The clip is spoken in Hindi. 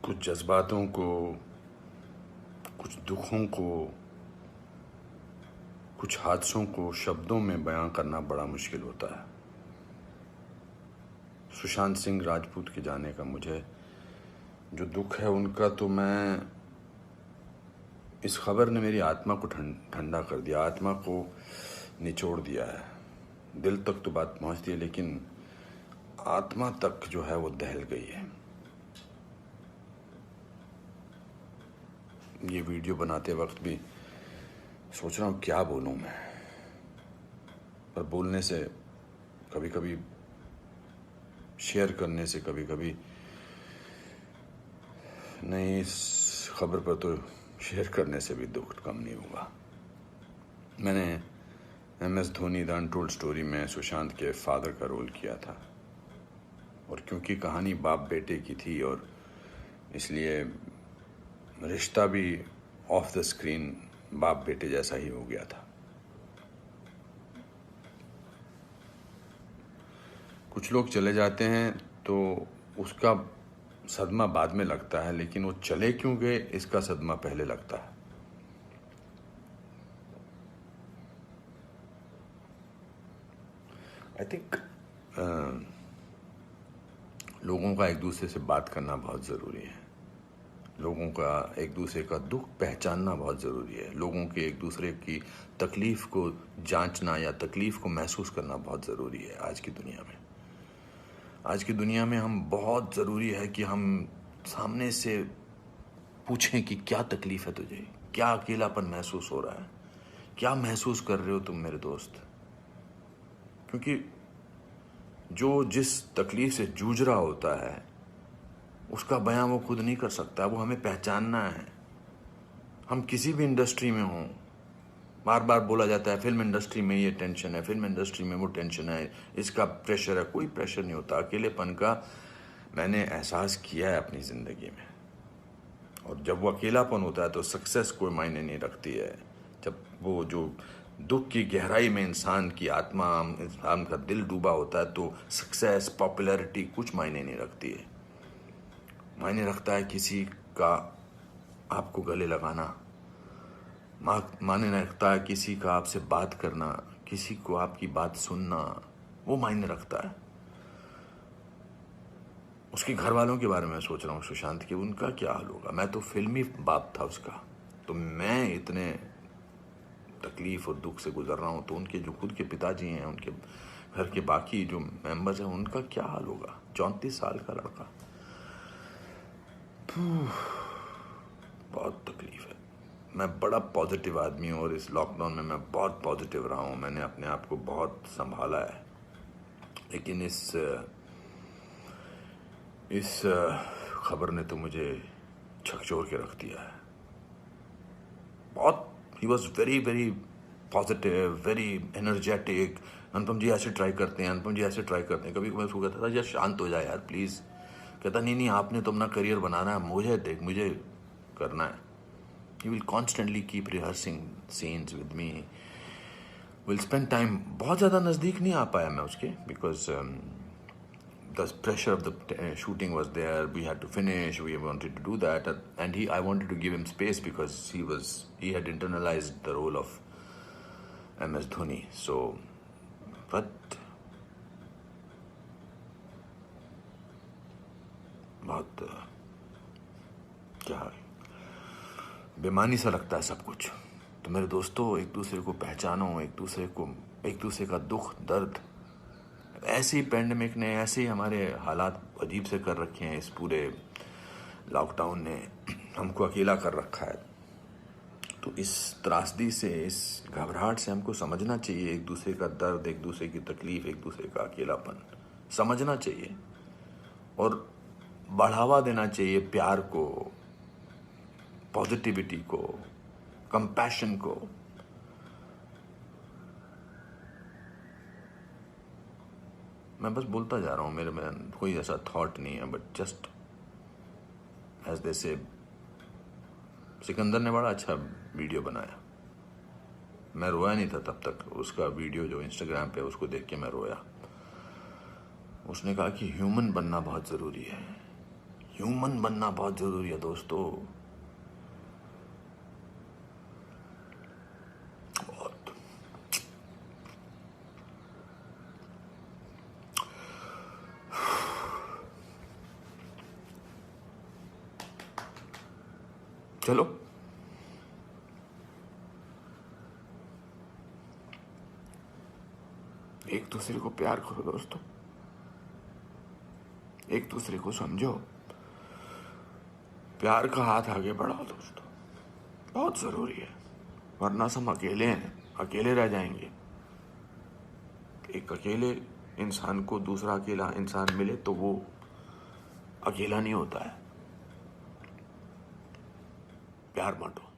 कुछ जज्बातों को, कुछ दुखों को, कुछ हादसों को शब्दों में बयां करना बड़ा मुश्किल होता है। सुशांत सिंह राजपूत के जाने का मुझे जो दुख है उनका, तो मैं इस खबर ने मेरी आत्मा को ठंडा कर दिया, आत्मा को निचोड़ दिया है। दिल तक तो बात पहुंचती है, लेकिन आत्मा तक जो है वो दहल गई है। ये वीडियो बनाते वक्त भी सोच रहा हूँ क्या बोलूँ मैं, पर बोलने से कभी कभी, शेयर करने से कभी कभी नहीं, इस खबर पर तो शेयर करने से भी दुख कम नहीं होगा। मैंने MS Dhoni the untold story में सुशांत के फादर का रोल किया था, और क्योंकि कहानी बाप बेटे की थी और इसलिए रिश्ता भी ऑफ द स्क्रीन बाप बेटे जैसा ही हो गया था। कुछ लोग चले जाते हैं तो उसका सदमा बाद में लगता है, लेकिन वो चले क्यों गए इसका सदमा पहले लगता है। आई थिंक लोगों का एक दूसरे से बात करना बहुत ज़रूरी है। लोगों का एक दूसरे का दुख पहचानना बहुत ज़रूरी है। लोगों के एक दूसरे की तकलीफ़ को जांचना या तकलीफ़ को महसूस करना बहुत ज़रूरी है आज की दुनिया में। आज की दुनिया में हम बहुत ज़रूरी है कि हम सामने से पूछें कि क्या तकलीफ़ है तुझे, क्या अकेलापन महसूस हो रहा है, क्या महसूस कर रहे हो तुम मेरे दोस्त। क्योंकि जो जिस तकलीफ़ से जूझ रहा होता है उसका बयां वो खुद नहीं कर सकता, वो हमें पहचानना है। हम किसी भी इंडस्ट्री में हों, बार बार बोला जाता है फिल्म इंडस्ट्री में ये टेंशन है, फिल्म इंडस्ट्री में वो टेंशन है, इसका प्रेशर है। कोई प्रेशर नहीं होता। अकेलेपन का मैंने एहसास किया है अपनी ज़िंदगी में, और जब वो अकेलापन होता है तो सक्सेस कोई मायने नहीं रखती है। जब वो जो दुख की गहराई में इंसान की आत्मा, इंसान का दिल डूबा होता है, तो सक्सेस, पॉपुलैरिटी कुछ मायने नहीं रखती है। मायने रखता है किसी का आपको गले लगाना, मायने रखता है किसी का आपसे बात करना, किसी को आपकी बात सुनना, वो मायने रखता है। उसके घर वालों के बारे में सोच रहा हूँ, सुशांत के, उनका क्या हाल होगा। मैं तो फिल्मी बाप था उसका, तो मैं इतने तकलीफ और दुख से गुजर रहा हूँ, तो उनके जो खुद के पिताजी हैं, उनके घर के बाकी जो मेंबर्स हैं, उनका क्या हाल होगा। 34 साल का लड़का, बहुत तकलीफ है। मैं बड़ा पॉजिटिव आदमी हूँ, और इस लॉकडाउन में मैं बहुत पॉजिटिव रहा हूँ। मैंने अपने आप को बहुत संभाला है, लेकिन इस खबर ने तो मुझे झकझोर के रख दिया है। बहुत, ही was very very positive, very energetic. Anupam ji ऐसे ट्राई करते हैं, अनुपम जी ऐसे ट्राई करते हैं। कभी मैं उसको कहता था यार शांत हो जाए यार प्लीज़। कहता नहीं नहीं, आपने तो अपना करियर बनाना है, मुझे देख, मुझे करना है। He will constantly keep rehearsing scenes with me. We'll spend time. बहुत ज़्यादा नज़दीक नहीं आ पाया मैं उसके, because the pressure of the shooting was there. We had to finish. We wanted to do that, and I wanted to give him space because he had internalized the role of MS Dhoni. So, but बहुत क्या बेमानी सा लगता है सब कुछ। तो मेरे दोस्तों, एक दूसरे को पहचानो, एक दूसरे का दुख दर्द। ऐसे ही पैंडेमिक ने, ऐसे ही हमारे हालात अजीब से कर रखे हैं। इस पूरे लॉकडाउन ने हमको अकेला कर रखा है। तो इस त्रासदी से, इस घबराहट से हमको समझना चाहिए एक दूसरे का दर्द, एक दूसरे की तकलीफ, एक दूसरे का अकेलापन समझना चाहिए, और बढ़ावा देना चाहिए प्यार को, पॉजिटिविटी को, कंपैशन को। मैं बस बोलता जा रहा हूँ, मेरे में कोई ऐसा थॉट नहीं है, बट जस्ट एज दे से। सिकंदर ने बड़ा अच्छा वीडियो बनाया, मैं रोया नहीं था तब तक। उसका वीडियो जो इंस्टाग्राम पे, उसको देख के मैं रोया। उसने कहा कि ह्यूमन बनना बहुत ज़रूरी है। ह्यूमन बनना बहुत जरूरी है दोस्तों। बहुत। चलो एक दूसरे को प्यार करो दोस्तों, एक दूसरे को समझो, प्यार का हाथ आगे बढ़ाओ दोस्तों, बहुत जरूरी है। वरना हम अकेले हैं, अकेले रह जाएंगे। एक अकेले इंसान को दूसरा अकेला इंसान मिले तो वो अकेला नहीं होता है। प्यार बांटो।